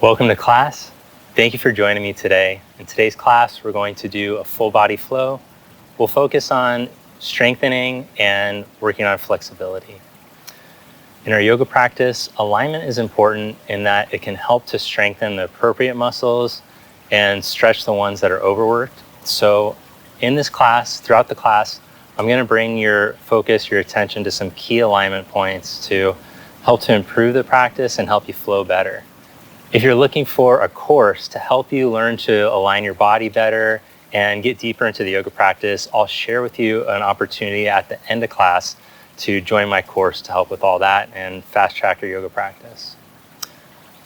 Welcome to class. Thank you for joining me today. In today's class, we're going to do a full body flow. We'll focus on strengthening and working on flexibility. In our yoga practice, alignment is important in that it can help to strengthen the appropriate muscles and stretch the ones that are overworked. So in this class, throughout the class, I'm going to bring your focus, your attention to some key alignment points to help to improve the practice and help you flow better. If you're looking for a course to help you learn to align your body better and get deeper into the yoga practice, I'll share with you an opportunity at the end of class to join my course to help with all that and fast track your yoga practice.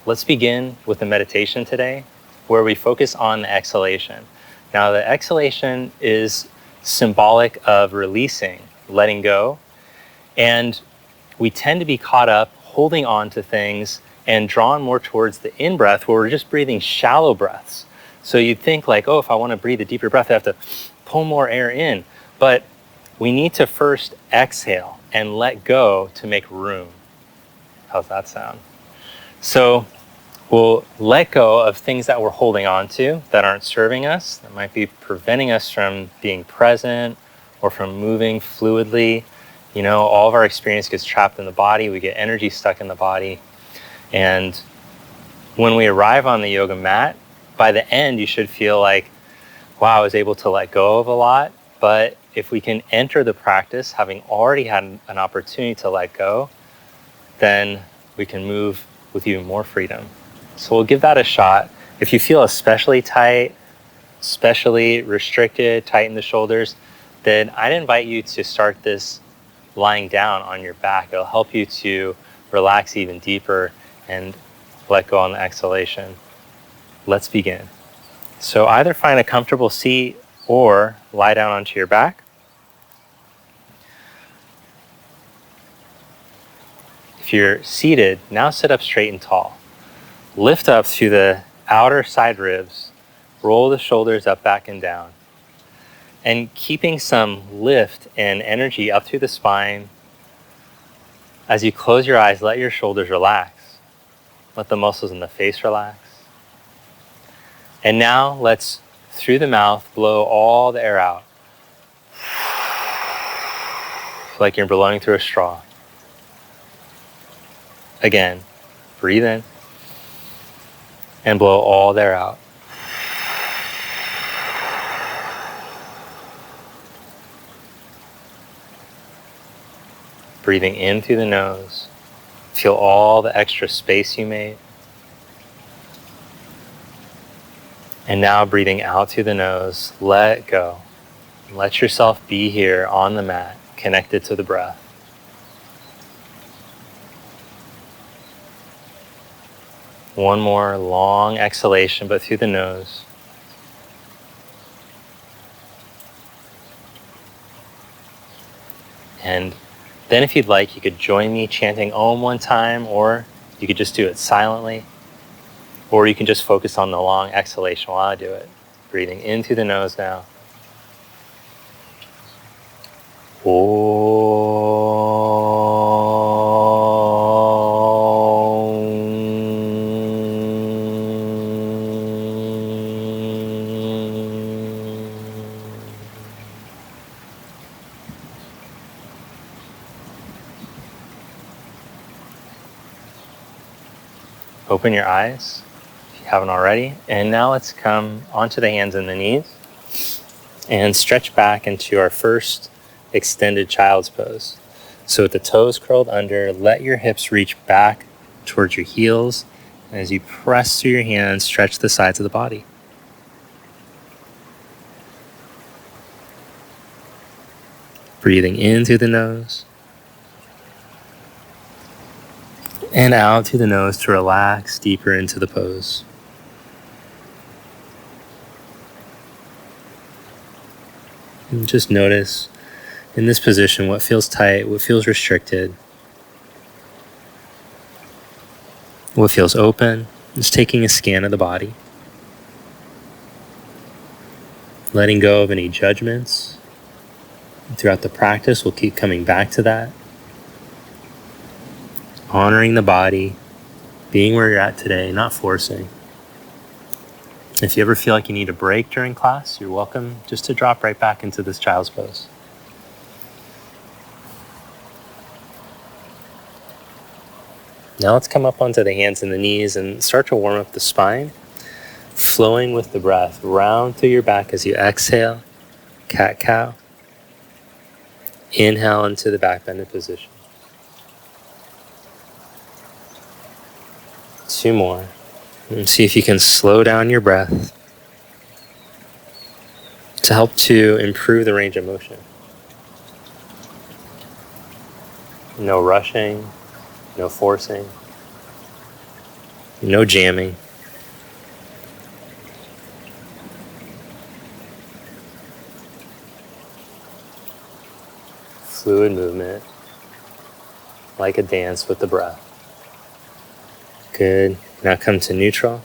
Let's begin with the meditation today, where we focus on the exhalation. Now, the exhalation is symbolic of releasing, letting go, and we tend to be caught up holding on to things and drawn more towards the in-breath, where we're just breathing shallow breaths. So you'd think like, oh, if I want to breathe a deeper breath, I have to pull more air in. But we need to first exhale and let go to make room. How's that sound? So we'll let go of things that we're holding on to that aren't serving us, that might be preventing us from being present or from moving fluidly. You know, all of our experience gets trapped in the body. We get energy stuck in the body. And when we arrive on the yoga mat, by the end, you should feel like, wow, I was able to let go of a lot. But if we can enter the practice having already had an opportunity to let go, then we can move with even more freedom. So we'll give that a shot. If you feel especially tight, especially restricted, tight in the shoulders, then I'd invite you to start this lying down on your back. It'll help you to relax even deeper and let go on the exhalation. Let's begin. So either find a comfortable seat or lie down onto your back. If you're seated, now sit up straight and tall. Lift up through the outer side ribs. Roll the shoulders up, back, and down. And keeping some lift and energy up through the spine. As you close your eyes, let your shoulders relax. Let the muscles in the face relax. And now let's, through the mouth, blow all the air out. Like you're blowing through a straw. Again, breathe in and blow all the air out. Breathing in through the nose. Feel all the extra space you made. And now breathing out through the nose, let go. Let yourself be here on the mat, connected to the breath. One more long exhalation, but through the nose. And then if you'd like, you could join me chanting Om one time, or you could just do it silently, or you can just focus on the long exhalation while I do it. Breathing in through the nose now. Open your eyes if you haven't already. And now let's come onto the hands and the knees and stretch back into our first extended child's pose. So with the toes curled under, let your hips reach back towards your heels. And as you press through your hands, stretch the sides of the body. Breathing in through the nose. And out through the nose to relax deeper into the pose. And just notice in this position what feels tight, what feels restricted, what feels open. Just taking a scan of the body. Letting go of any judgments. Throughout the practice, we'll keep coming back to that. Honoring the body Being where you're at today, not forcing. If you ever feel like you need a break during class, you're welcome just to drop right back into this child's pose. Now let's come up onto the hands and the knees and start to warm up the spine, flowing with the breath, round through your back as you exhale, cat-cow. Inhale into the back bended position. 2 more. And see if you can slow down your breath to help to improve the range of motion. No rushing, no forcing, no jamming. Fluid movement, like a dance with the breath. Good. Now come to neutral.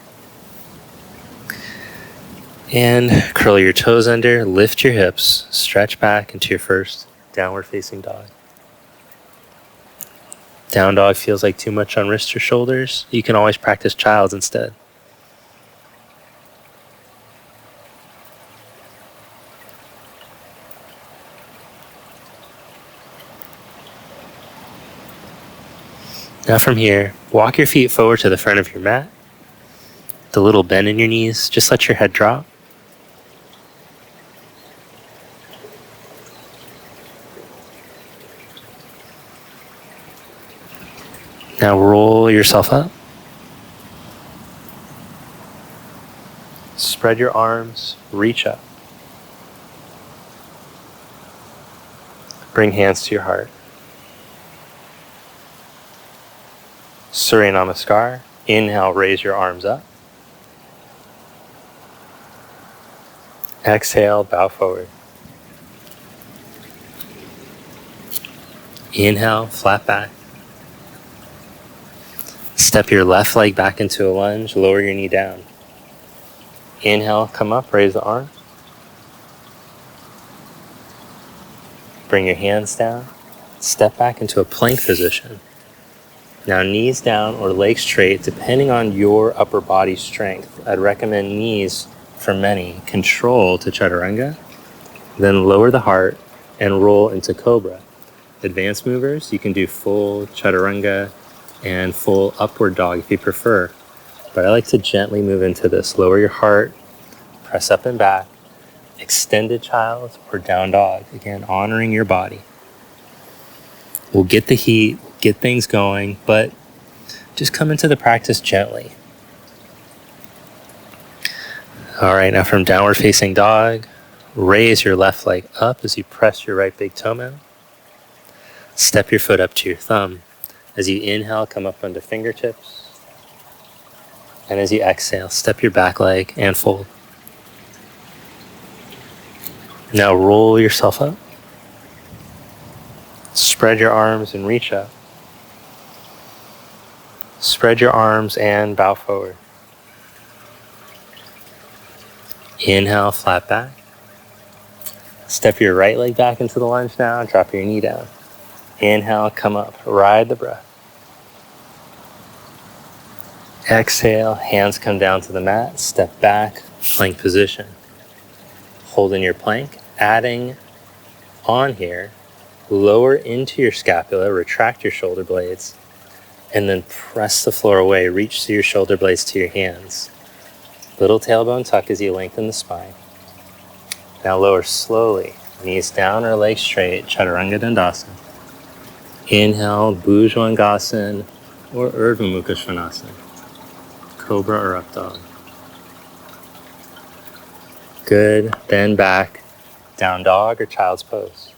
And curl your toes under, lift your hips, stretch back into your first downward facing dog. Down dog feels like too much on wrists or shoulders. You can always practice child's instead. Now from here, walk your feet forward to the front of your mat. The little bend in your knees, just let your head drop. Now roll yourself up. Spread your arms, reach up. Bring hands to your heart. Surya Namaskar. Inhale, raise your arms up. Exhale, bow forward. Inhale, flat back. Step your left leg back into a lunge, lower your knee down. Inhale, come up, raise the arm. Bring your hands down. Step back into a plank position. Now knees down or legs straight, depending on your upper body strength. I'd recommend knees for many. Control to chaturanga, then lower the heart and roll into cobra. Advanced movers, you can do full chaturanga and full upward dog if you prefer. But I like to gently move into this. Lower your heart, press up and back, extended child or down dog. Again, honoring your body. We'll get the heat, get things going, but just come into the practice gently. All right, now from downward facing dog, raise your left leg up as you press your right big toe mound. Step your foot up to your thumb. As you inhale, come up onto fingertips. And as you exhale, step your back leg and fold. Now roll yourself up. Spread your arms and reach up. Spread your arms and bow forward. Inhale, flat back. Step your right leg back into the lunge now, drop your knee down. Inhale, come up, ride the breath. Exhale, hands come down to the mat, step back, plank position. Holding your plank, adding on here, lower into your scapula, retract your shoulder blades, and then press the floor away, reach through your shoulder blades to your hands. Little tailbone tuck as you lengthen the spine. Now lower slowly, knees down or legs straight, Chaturanga Dandasana. Inhale, Bhujangasana or Urdhva Mukha Svanasana, Cobra or Up Dog. Good, bend back, down dog or child's pose.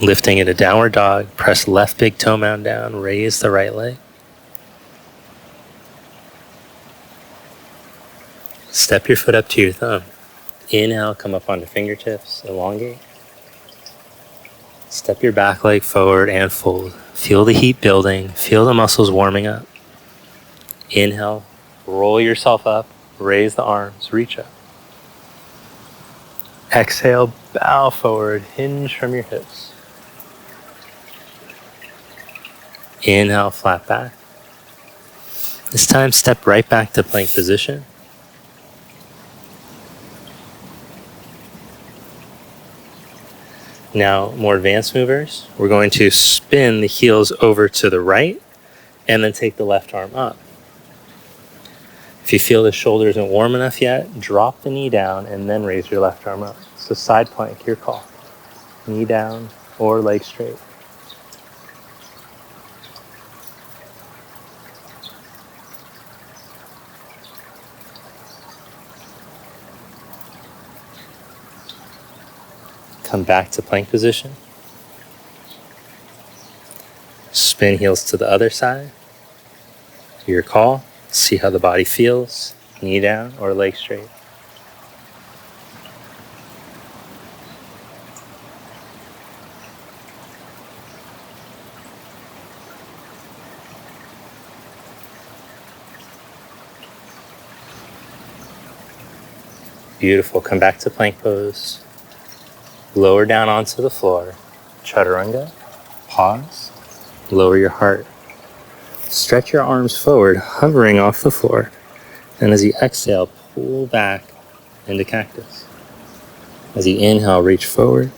Lifting into downward dog, press left big toe mound down, raise the right leg. Step your foot up to your thumb. Inhale, come up onto fingertips, elongate. Step your back leg forward and fold. Feel the heat building, feel the muscles warming up. Inhale, roll yourself up, raise the arms, reach up. Exhale, bow forward, hinge from your hips. Inhale, flat back. This time, step right back to plank position. Now, more advanced movers. We're going to spin the heels over to the right and then take the left arm up. If you feel the shoulder isn't warm enough yet, drop the knee down and then raise your left arm up. So side plank, your call. Knee down or leg straight. Come back to plank position. Spin heels to the other side. Your call. See how the body feels. Knee down or leg straight. Beautiful. Come back to plank pose. Lower down onto the floor. Chaturanga. Pause. Lower your heart. Stretch your arms forward, hovering off the floor. And as you exhale, pull back into cactus. As you inhale, reach forward.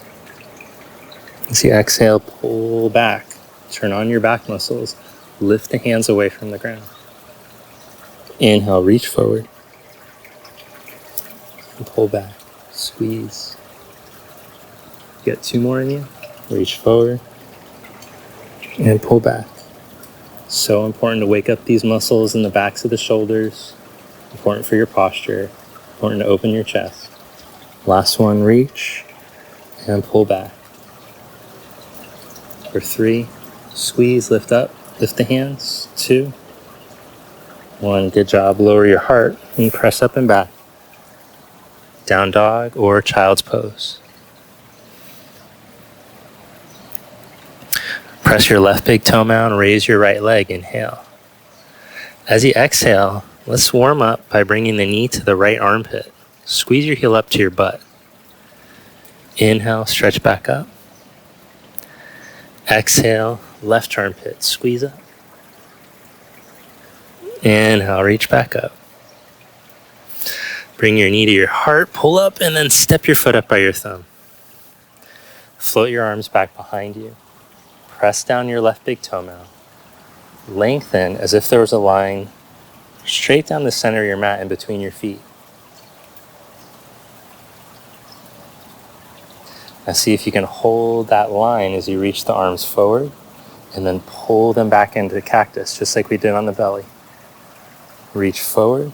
As you exhale, pull back. Turn on your back muscles. Lift the hands away from the ground. Inhale, reach forward. And pull back. Squeeze. Get 2 more in you. Reach forward. And pull back. So important to wake up these muscles in the backs of the shoulders. Important for your posture. Important to open your chest. Last one, reach and pull back. For 3, squeeze, lift up, lift the hands. 2, 1, good job. Lower your heart and press up and back. Down dog or child's pose. Press your left big toe mound, raise your right leg, inhale. As you exhale, let's warm up by bringing the knee to the right armpit. Squeeze your heel up to your butt. Inhale, stretch back up. Exhale, left armpit, squeeze up. Inhale, reach back up. Bring your knee to your heart, pull up, and then step your foot up by your thumb. Float your arms back behind you. Press down your left big toe mound. Lengthen as if there was a line straight down the center of your mat in between your feet. Now see if you can hold that line as you reach the arms forward and then pull them back into the cactus, just like we did on the belly. Reach forward,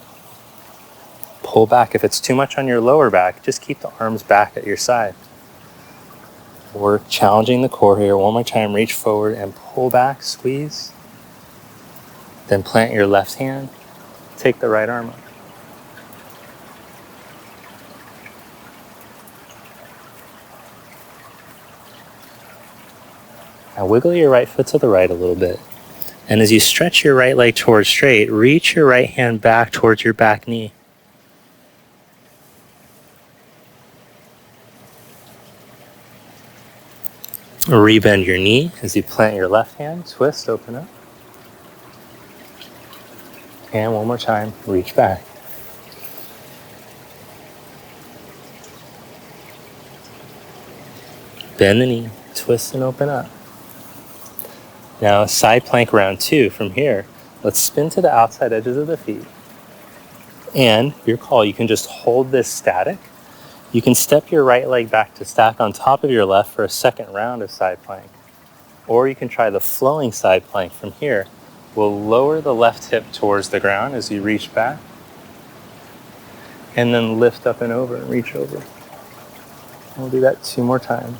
pull back. If it's too much on your lower back, just keep the arms back at your side. Work challenging the core here. One more time, reach forward and pull back, squeeze. Then plant your left hand, take the right arm up. Now wiggle your right foot to the right a little bit. And as you stretch your right leg towards straight, reach your right hand back towards your back knee. Rebend your knee as you plant your left hand, twist, open up. And one more time, reach back. Bend the knee, twist and open up. Now side plank round 2 from here. Let's spin to the outside edges of the feet. And your call, you can just hold this static. You can step your right leg back to stack on top of your left for a second round of side plank. Or you can try the flowing side plank from here. We'll lower the left hip towards the ground as you reach back. And then lift up and over and reach over. We'll do that 2 more times.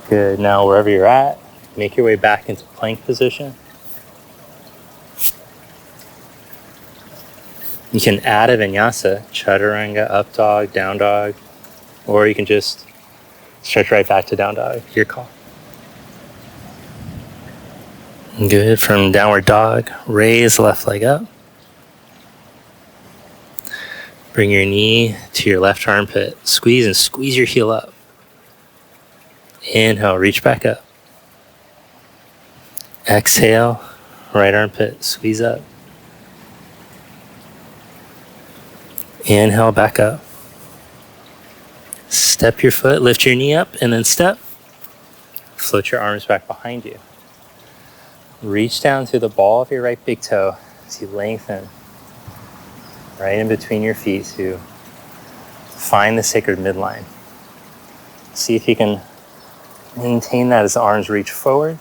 Good. Now wherever you're at, make your way back into plank position. You can add a vinyasa, chaturanga, up dog, down dog. Or you can just stretch right back to down dog, your call. Good. From downward dog, raise the left leg up. Bring your knee to your left armpit. Squeeze and squeeze your heel up. Inhale, reach back up. Exhale, right armpit, squeeze up. Inhale, back up. Step your foot, lift your knee up, and then step. Float your arms back behind you. Reach down through the ball of your right big toe as you lengthen right in between your feet to find the sacred midline. See if you can maintain that as the arms reach forward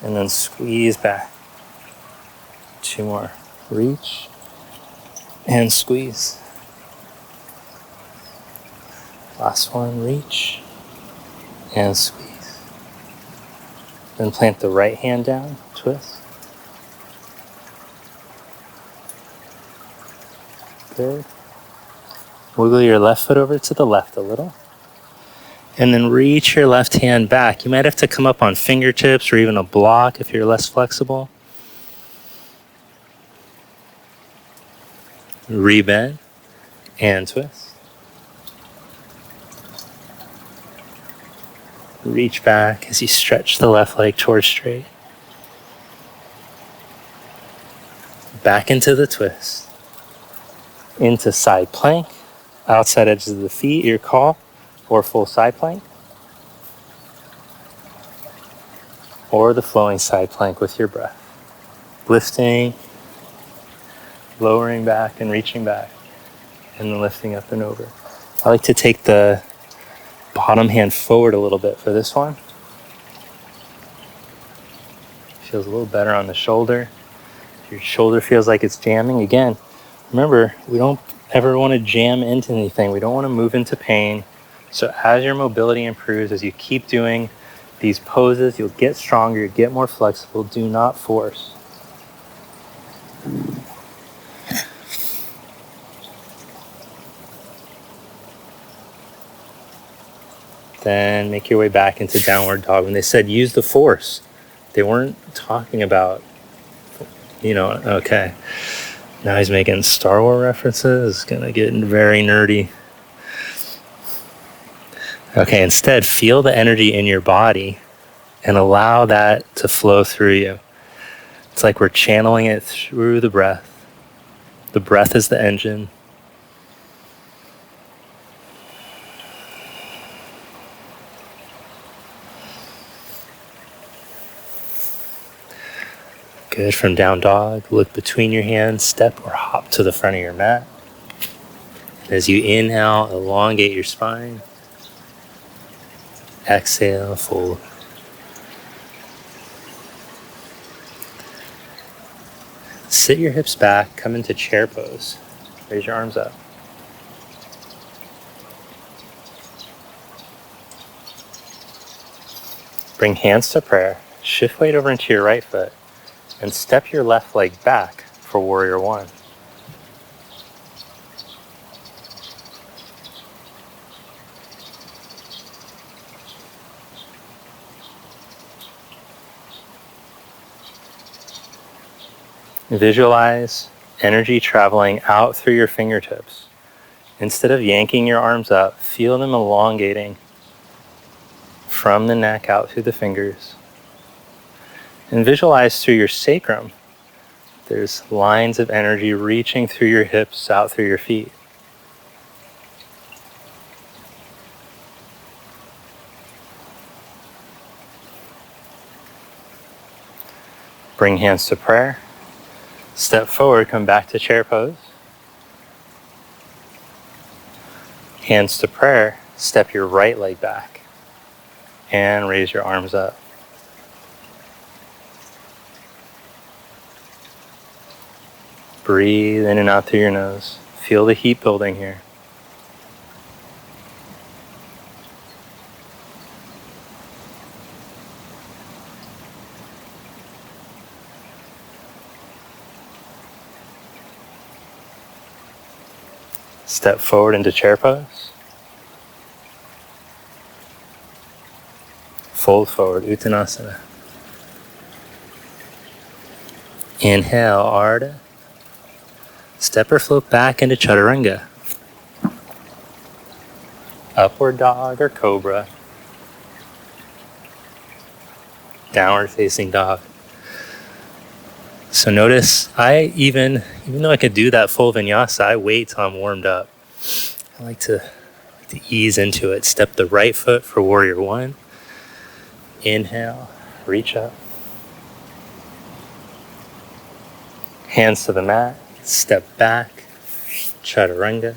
and then squeeze back. 2 more. Reach and squeeze. Last one, reach and squeeze. Then plant the right hand down, twist. Good. Wiggle your left foot over to the left a little. And then reach your left hand back. You might have to come up on fingertips or even a block if you're less flexible. Rebend and twist. Reach back as you stretch the left leg towards straight. Back into the twist. Into side plank. Outside edges of the feet, your call. Or full side plank. Or the flowing side plank with your breath. Lifting, lowering back and reaching back. And then lifting up and over. I like to take the bottom hand forward a little bit for this one. Feels a little better on the shoulder. If your shoulder feels like it's jamming, again, remember, we don't ever want to jam into anything. We don't want to move into pain. So as your mobility improves, as you keep doing these poses, you'll get stronger, you'll get more flexible. Do not force. Then make your way back into downward dog. When they said use the force, they weren't talking about, okay. Now he's making Star Wars references. It's going to get very nerdy. Okay, instead, feel the energy in your body and allow that to flow through you. It's like we're channeling it through the breath. The breath is the engine. Good. From down dog, look between your hands, step or hop to the front of your mat. As you inhale, elongate your spine. Exhale, fold. Sit your hips back, come into chair pose. Raise your arms up. Bring hands to prayer. Shift weight over into your right foot. And step your left leg back for warrior one. Visualize energy traveling out through your fingertips. Instead of yanking your arms up, feel them elongating from the neck out through the fingers. And visualize through your sacrum. There's lines of energy reaching through your hips, out through your feet. Bring hands to prayer. Step forward, come back to chair pose. Hands to prayer, step your right leg back. And raise your arms up. Breathe in and out through your nose. Feel the heat building here. Step forward into chair pose. Fold forward, Uttanasana. Inhale, Ardha. Step or float back into Chaturanga. Upward dog or cobra. Downward facing dog. So notice, even though I could do that full vinyasa, I wait till I'm warmed up. I like to ease into it. Step the right foot for warrior one. Inhale, reach up. Hands to the mat, step back, Chaturanga.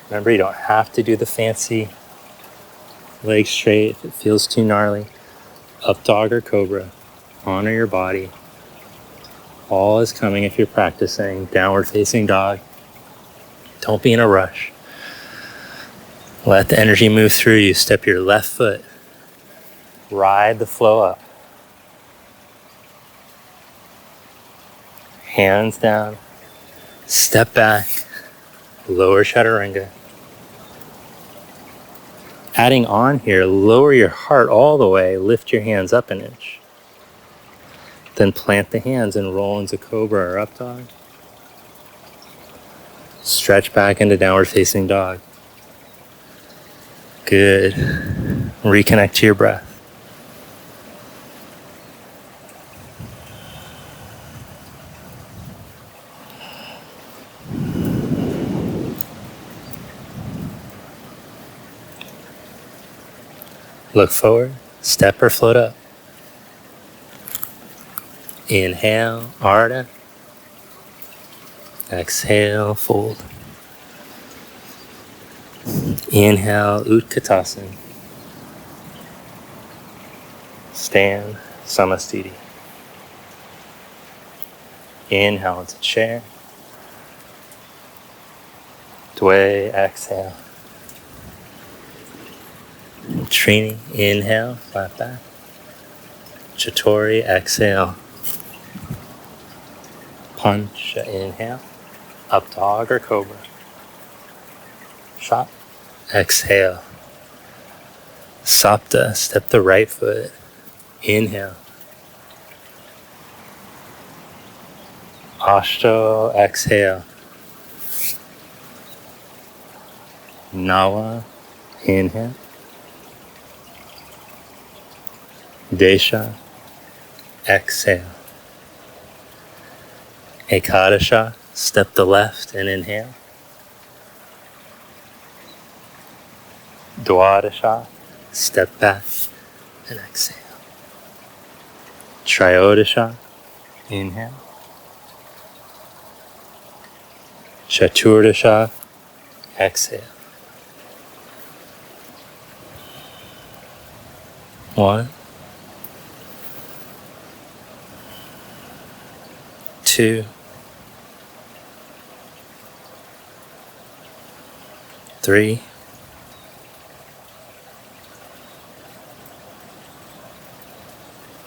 Remember, you don't have to do the fancy legs straight if it feels too gnarly. Up dog or cobra. Honor your body. All is coming if you're practicing. Downward facing dog. Don't be in a rush. Let the energy move through you. Step your left foot. Ride the flow up. Hands down. Step back. Lower Chaturanga. Adding on here, lower your heart all the way. Lift your hands up an inch. Then plant the hands and roll into cobra or up dog. Stretch back into downward facing dog. Good. Reconnect to your breath. Look forward, step or float up. Inhale, Ardha. Exhale, fold. Inhale, Utkatasana. Stand, Samastiti. Inhale into chair. Dway, exhale. Trini, inhale, flat back. Chatori, exhale. Punch, inhale. Up dog or cobra. Shot, exhale. Sapta, step the right foot. Inhale. Ashto, exhale. Nawa, inhale. Desha, exhale. Ekadasha, step the left and inhale. Dwadasha, step back and exhale. Trayodasha, inhale. Chaturdasha, exhale. 1, 2, 3,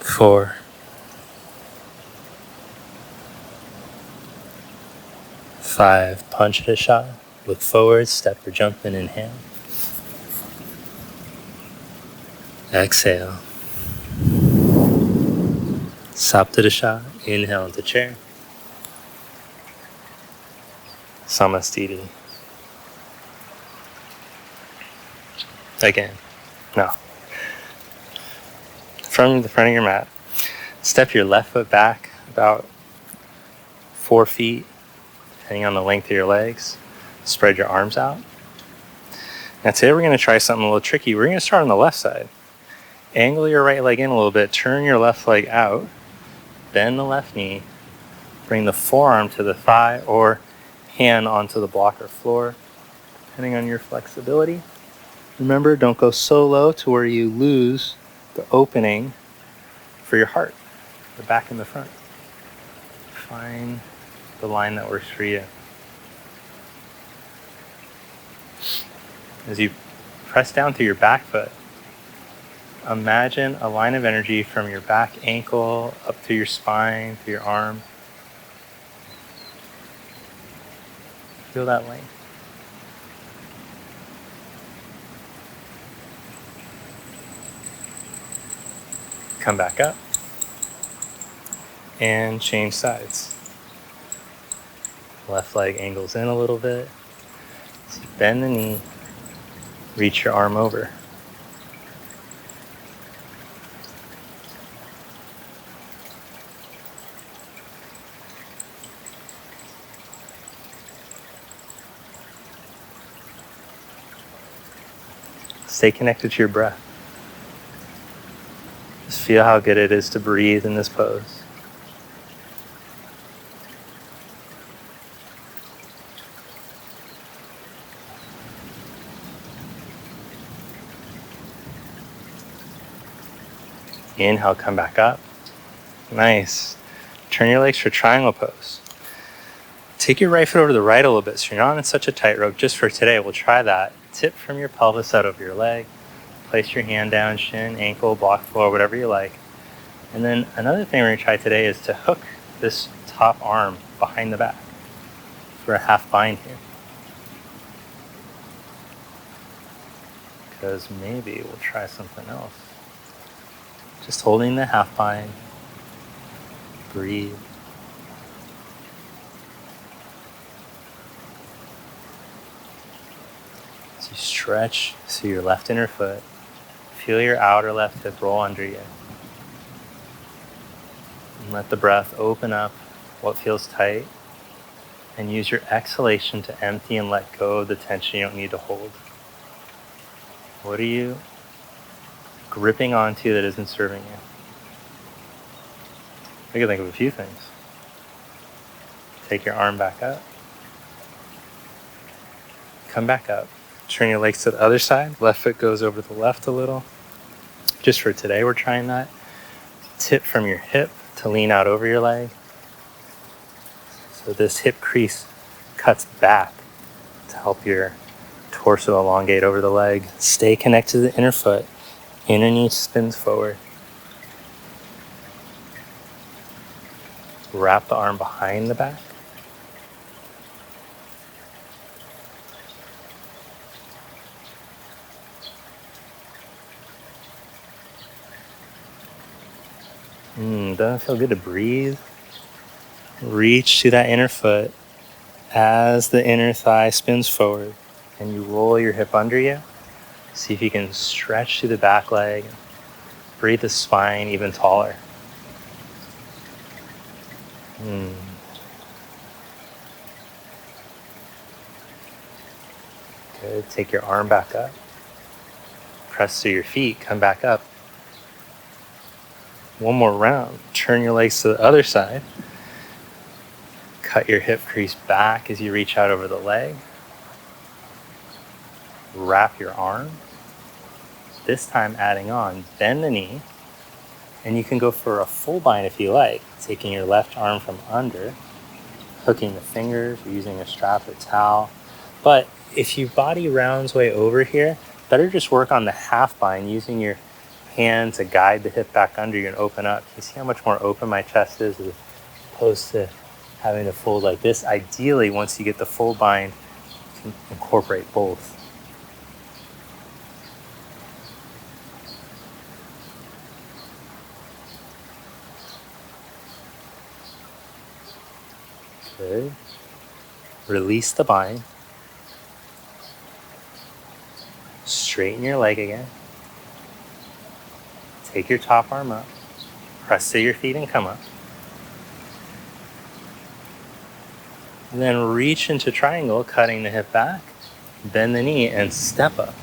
4, 5. Punch it a shot. Look forward, step or jump and inhale. Exhale. Saptadasha, inhale into chair. Samastiti. Again. No. From the front of your mat, step your left foot back about 4 feet, depending on the length of your legs. Spread your arms out. Now today we're going to try something a little tricky. We're going to start on the left side. Angle your right leg in a little bit, turn your left leg out, bend the left knee, bring the forearm to the thigh or hand onto the block or floor, depending on your flexibility. Remember, don't go so low to where you lose the opening for your heart, the back and the front. Find the line that works for you. As you press down through your back foot, imagine a line of energy from your back ankle up through your spine, through your arm. Feel that length. Come back up. And change sides. Left leg angles in a little bit. So bend the knee, reach your arm over. Stay connected to your breath. Just feel how good it is to breathe in this pose. Inhale, come back up. Nice. Turn your legs for triangle pose. Take your right foot over to the right a little bit so you're not in such a tightrope. Just for today, we'll try that. Tip from your pelvis out over your leg. Place your hand down, shin, ankle, block floor, whatever you like. And then another thing we're going to try today is to hook this top arm behind the back for a half bind here. Because maybe we'll try something else. Just holding the half bind. Breathe. So you stretch through your left inner foot. Feel your outer left hip roll under you. And let the breath open up what feels tight. And use your exhalation to empty and let go of the tension you don't need to hold. What are you gripping onto that isn't serving you? I can think of a few things. Take your arm back up. Come back up. Turn your legs to the other side. Left foot goes over the left a little. Just for today, we're trying that. Tip from your hip to lean out over your leg. So this hip crease cuts back to help your torso elongate over the leg. Stay connected to the inner foot. Inner knee spins forward. Wrap the arm behind the back. Doesn't it feel good to breathe? Reach to that inner foot as the inner thigh spins forward and you roll your hip under you. See if you can stretch through the back leg. Breathe the spine even taller. Good. Take your arm back up. Press through your feet. Come back up. One more round. Turn your legs to the other side. Cut your hip crease back as you reach out over the leg. Wrap your arm. This time adding on, bend the knee. And you can go for a full bind if you like. Taking your left arm from under, hooking the fingers, or using a strap or towel. But if your body rounds way over here, better just work on the half bind using your hand to guide the hip back under you and open up. You see how much more open my chest is as opposed to having to fold like this? Ideally, once you get the full bind, you can incorporate both. Good. Release the bind. Straighten your leg again. Take your top arm up. Press to your feet and come up. And then reach into triangle, cutting the hip back. Bend the knee and step up.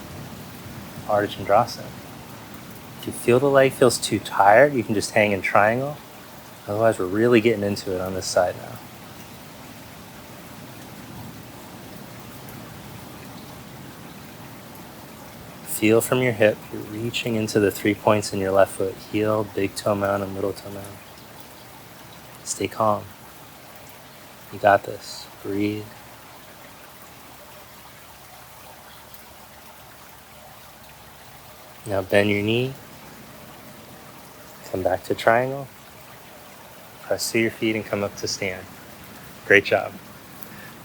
Ardha Chandrasana. If you feel the leg feels too tired, you can just hang in triangle. Otherwise, we're really getting into it on this side now. Feel from your hip, you're reaching into the 3 points in your left foot. Heel, big toe mound, and little toe mound. Stay calm. You got this. Breathe. Now bend your knee. Come back to triangle. Press to your feet and come up to stand. Great job.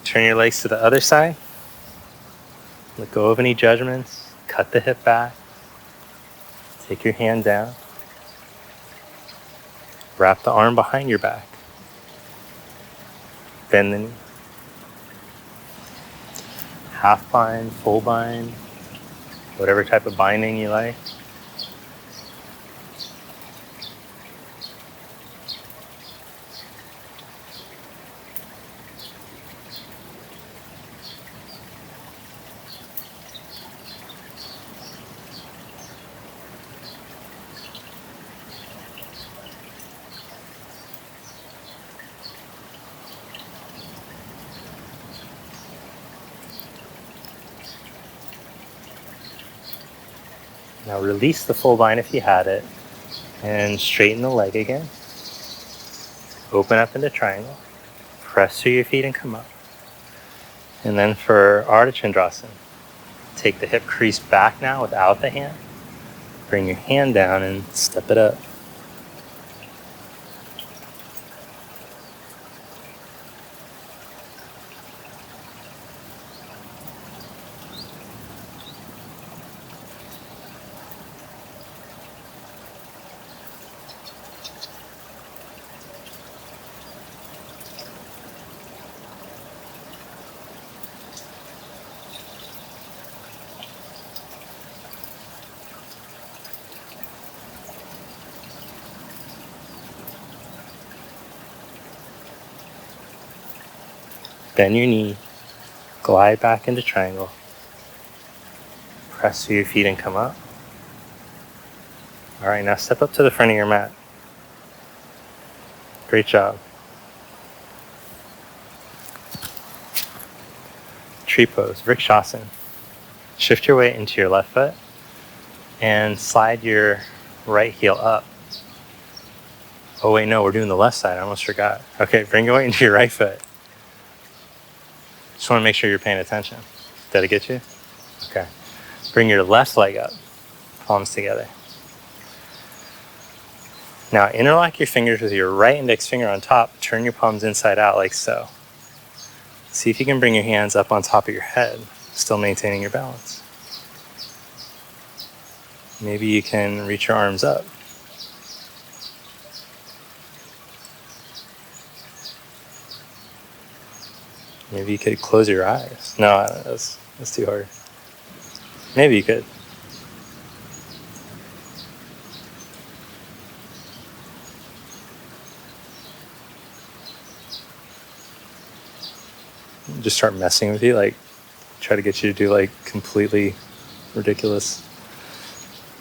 Turn your legs to the other side. Let go of any judgments. Cut the hip back. Take your hand down. Wrap the arm behind your back. Bend the knee. Half bind, full bind, whatever type of binding you like. Now release the full bind if you had it, and straighten the leg again. Open up into triangle. Press through your feet and come up. And then for Ardha Chandrasana, take the hip crease back now without the hand. Bring your hand down and step it up. Bend your knee, glide back into triangle. Press through your feet and come up. All right, now step up to the front of your mat. Great job. Tree pose, Vrikshasana. Shift your weight into your left foot and slide your right heel up. Oh wait, no, we're doing the left side. I almost forgot. Okay, bring your weight into your right foot. Just want to make sure you're paying attention. Did I get you? Okay. Bring your left leg up, palms together. Now interlock your fingers with your right index finger on top. Turn your palms inside out like so. See if you can bring your hands up on top of your head, still maintaining your balance. Maybe you can reach your arms up. Maybe you could close your eyes. No, that's too hard. Maybe you could. Just start messing with you, like try to get you to do like completely ridiculous.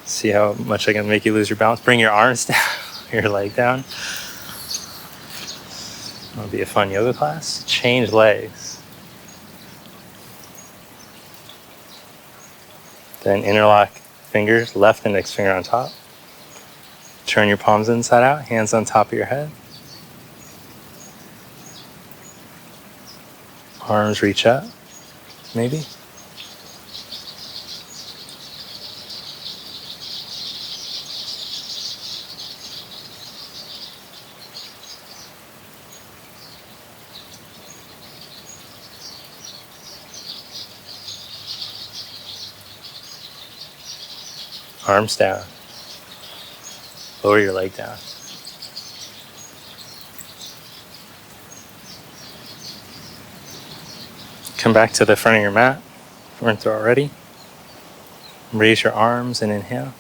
See how much I can make you lose your balance. Bring your arms down, your leg down. That'll be a fun yoga class. Change legs. Then interlock fingers, left index finger on top. Turn your palms inside out, hands on top of your head. Arms reach up, maybe. Arms down. Lower your leg down. Come back to the front of your mat. If you weren't there already. Raise your arms and inhale.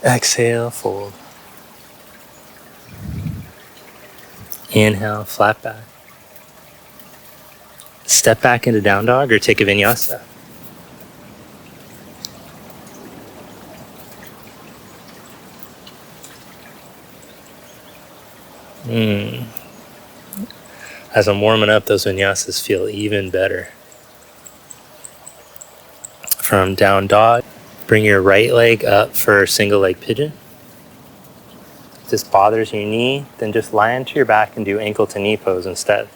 Exhale, fold. Inhale, flat back. Step back into down dog or take a vinyasa. As I'm warming up, those vinyasas feel even better. From down dog, bring your right leg up for single leg pigeon. If this bothers your knee, then just lie onto your back and do ankle to knee pose instead.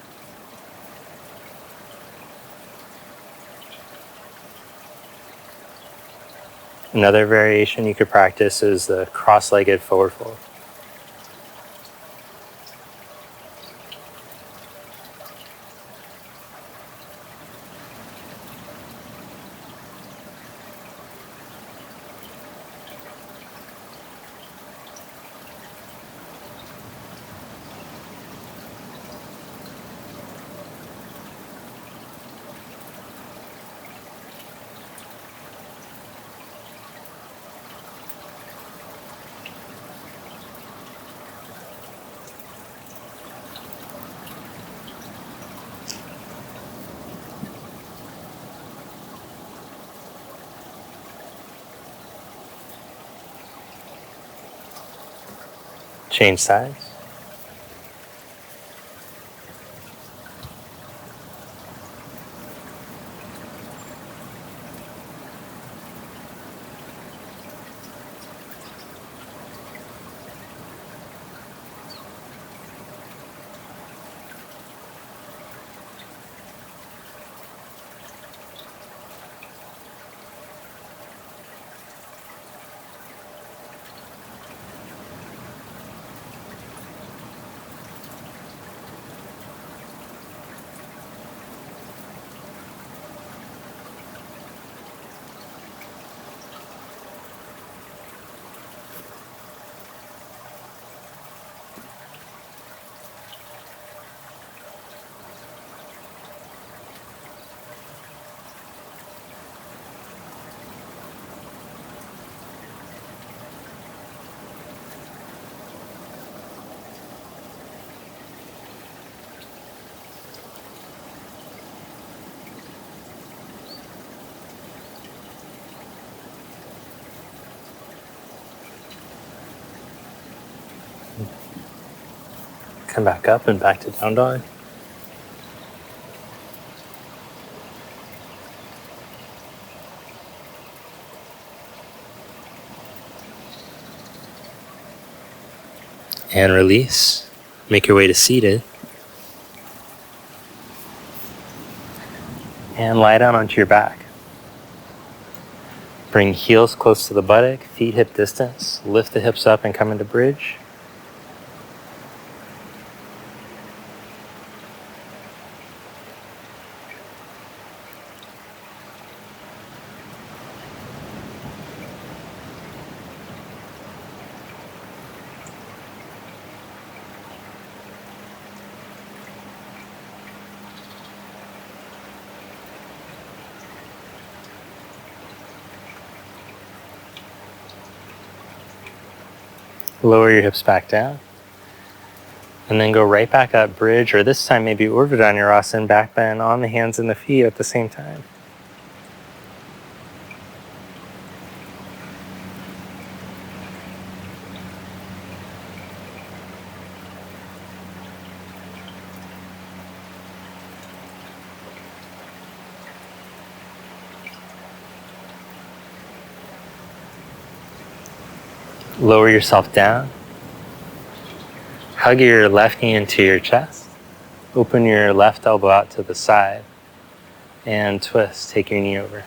Another variation you could practice is the cross-legged forward fold. Change sides. Come back up and back to down dog. And release. Make your way to seated. And lie down onto your back. Bring heels close to the buttock, feet hip distance. Lift the hips up and come into bridge. Lower your hips back down. And then go right back up, bridge, or this time maybe Urdhva back bend on the hands and the feet at the same time. Lower yourself down. Hug your left knee into your chest. Open your left elbow out to the side. And twist, take your knee over.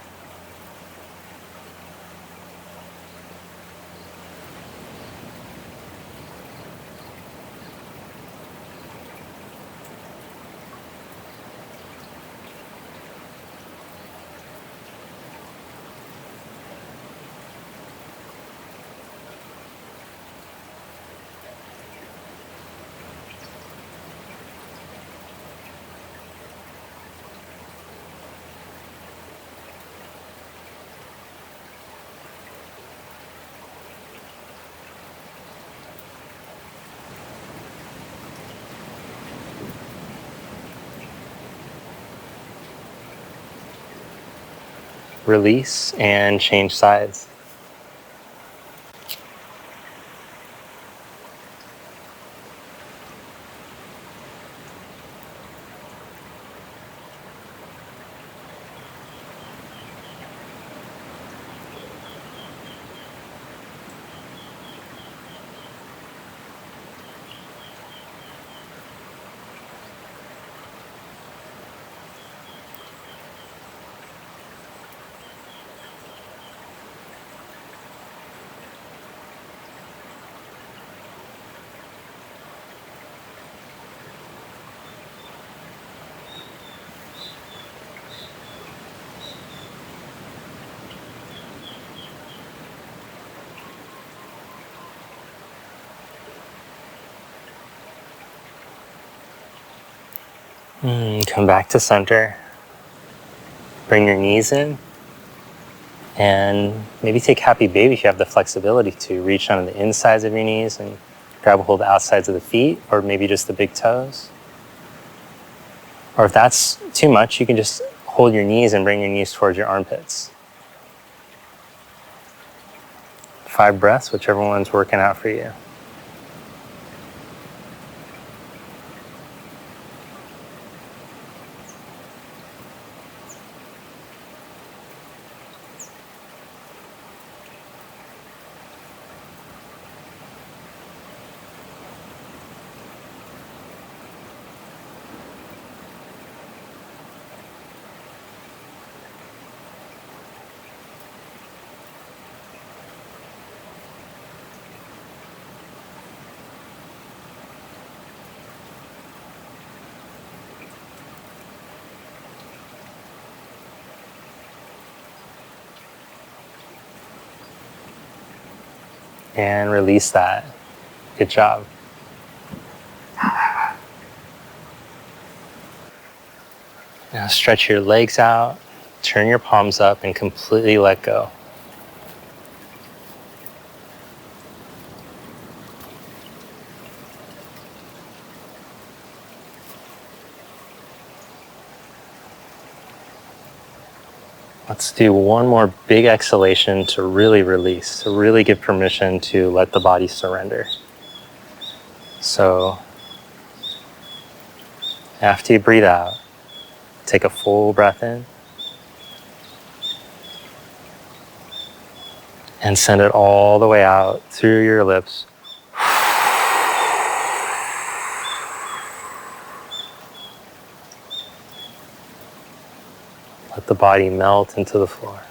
Release and change sides. Come back to center. Bring your knees in. And maybe take happy baby if you have the flexibility to. Reach onto the insides of your knees and grab a hold of the outsides of the feet, or maybe just the big toes. Or if that's too much, you can just hold your knees and bring your knees towards your armpits. 5 breaths, whichever one's working out for you. And release that. Good job. Now stretch your legs out, turn your palms up, and completely let go. Let's do one more big exhalation to really release, to really give permission to let the body surrender. So after you breathe out, take a full breath in and send it all the way out through your lips. Let the body melt into the floor.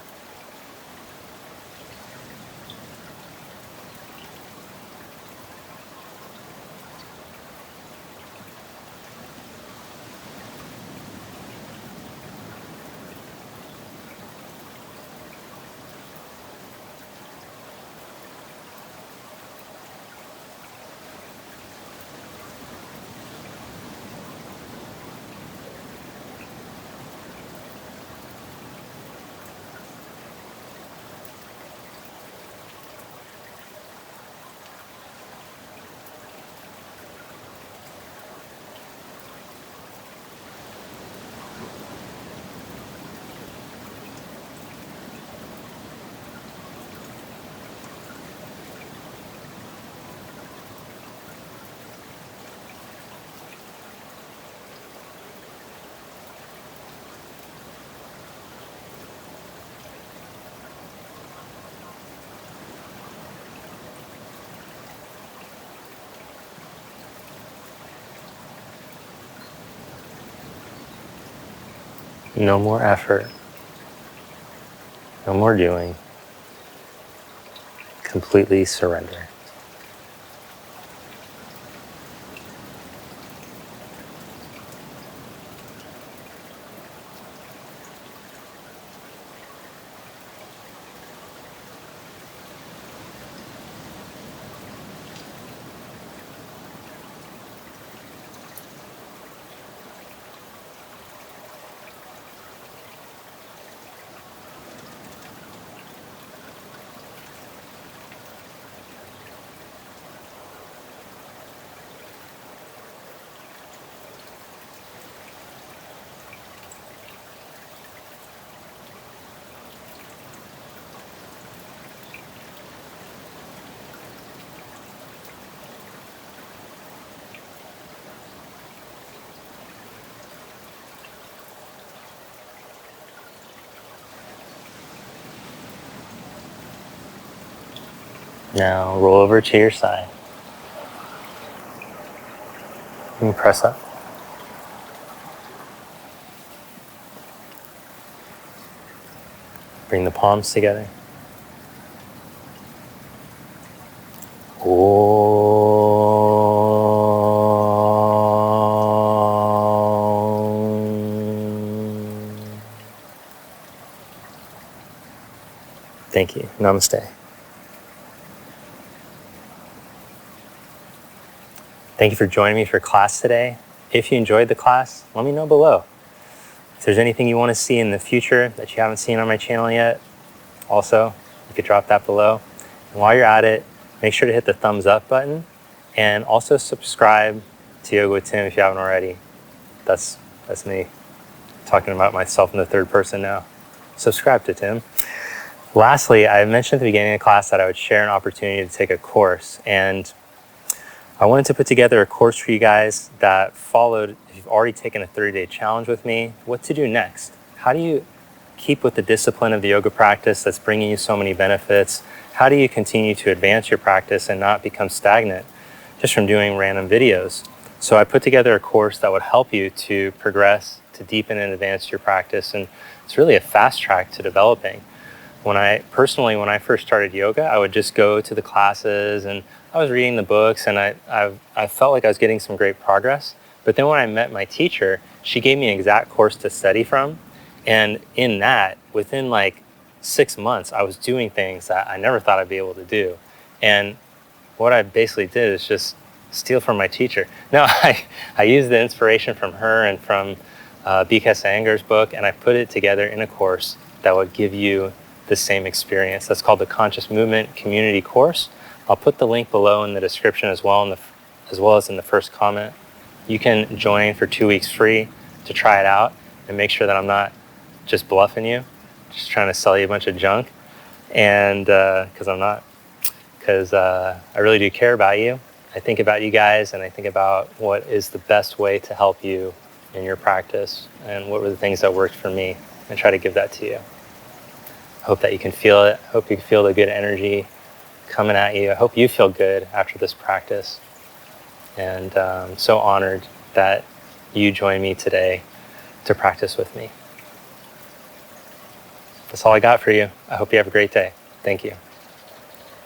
No more effort. No more doing. Completely surrender. Now roll over to your side. And press up. Bring the palms together. Thank you. Namaste. Thank you for joining me for class today. If you enjoyed the class, let me know below. If there's anything you want to see in the future that you haven't seen on my channel yet, also, you could drop that below. And while you're at it, make sure to hit the thumbs up button and also subscribe to Yoga with Tim if you haven't already. That's me talking about myself in the third person now. Subscribe to Tim. Lastly, I mentioned at the beginning of the class that I would share an opportunity to take a course, and I wanted to put together a course for you guys that followed, if you've already taken a 30-day challenge with me, what to do next. How do you keep with the discipline of the yoga practice that's bringing you so many benefits? How do you continue to advance your practice and not become stagnant just from doing random videos? So I put together a course that would help you to progress, to deepen and advance your practice, and it's really a fast track to developing. When I first started yoga, I would just go to the classes and I was reading the books, and I felt like I was getting some great progress. But then when I met my teacher, she gave me an exact course to study from. And in that, within like 6 months, I was doing things that I never thought I'd be able to do. And what I basically did is just steal from my teacher. No, I used the inspiration from her and from B.K. Sanger's book, and I put it together in a course that would give you the same experience. That's called the Conscious Movement Community Course. I'll put the link below in the description as well as in the first comment. You can join for 2 weeks free to try it out and make sure that I'm not just bluffing you, just trying to sell you a bunch of junk. And because I'm not, because I really do care about you. I think about you guys, and I think about what is the best way to help you in your practice and what were the things that worked for me, and try to give that to you. I hope that you can feel it. I hope you feel the good energy coming at you. I hope you feel good after this practice. And I'm so honored that you joined me today to practice with me. That's all I got for you. I hope you have a great day. Thank you.